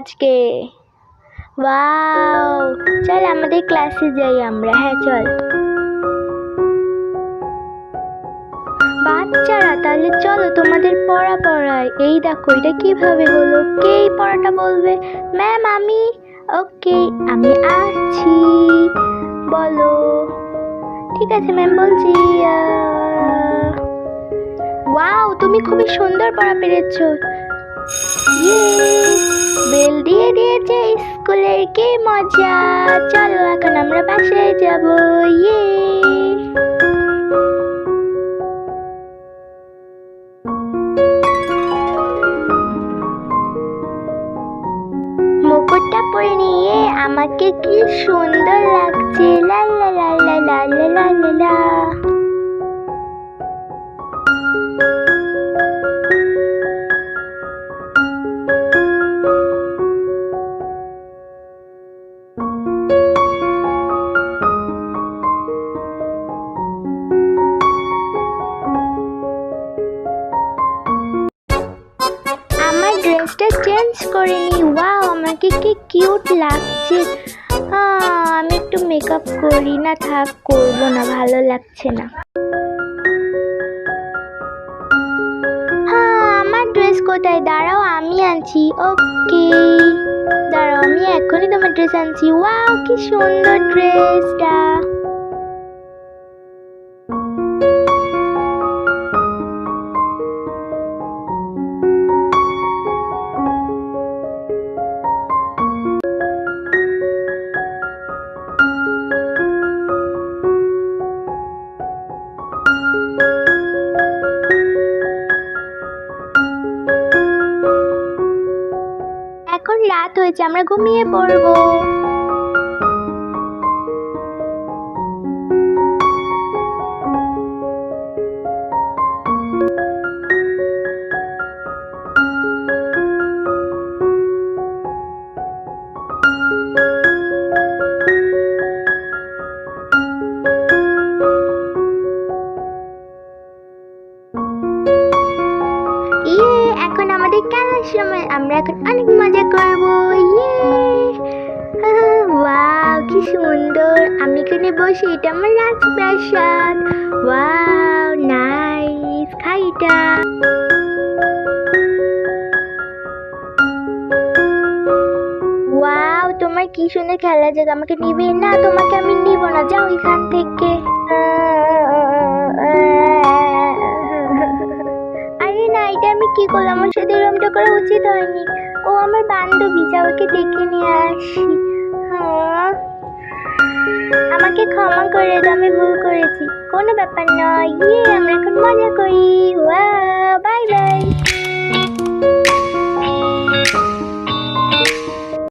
আজকে। ওয়াও, চল আমাদের ক্লাসে যাই আমরা। হ্যাঁ চল। বাচ্চারা তাহলে চলো তোমাদের পড়া পড়াই। এই দেখো এটা কিভাবে হলো, কে এই পড়াটা বলবে? ম্যাম আমি। ওকে আমি আসছি, বলো। ঠিক আছে ম্যাম বলছি। ওয়াও তুমি খুবই সুন্দর পড়া পেরেছো। ইয়ে, বেল দিয়ে দিয়েছে স্কুলের, কি মজা। চলো এখন আমরা বাসায় যাব। ইয়ে। মুকুটটা পরে নিয়ে আমাকে কি সুন্দর লাগছে। লা লা লা লা লা লা লা লা লা। আমার ড্রেসটা চেঞ্জ করে নি। ওয়াও আমাকে কি কিউট লাগছে। আমি একটু মেকআপ করি না, থাক করবো না, ভালো লাগছে না। আমার ড্রেস কোথায়? দাঁড়াও আমি আনছি। ওকে দাঁড়াও, আমি এখনই তোমার ড্রেস আনছি। ওয়াও কি সুন্দর ড্রেসটা। এখন রাত হয়েছে, আমরা ঘুমিয়ে পড়বো। ইয়ে, এখন আমাদের খেলার সময়, আমরা এখন অনেক মজা করবো। ইয়ে, ওয়াও কি সুন্দর। আমি এখানে বসে, এটা আমার রাজপ্রাসাদ। ওয়াও নাইস, খাই এটা। ওয়াও তোমার কি সুন্দর খেলার জায়গা, আমাকে নিবে না? তোমাকে আমি নিব না, যাও এখান থেকে। আরে না, এটা আমি কি করলাম? আমার সাথে এরকমটা করা উচিত হয়নি। ও আমার বান্ধবী, যাও ওকে ডেকে নিয়ে আসি। আমাকে ক্ষমা করে দাও, আমি ভুল করেছি। কোনো ব্যাপার নয়। ইয়ে, আমরা এখন মজা করি। Wow, bye bye.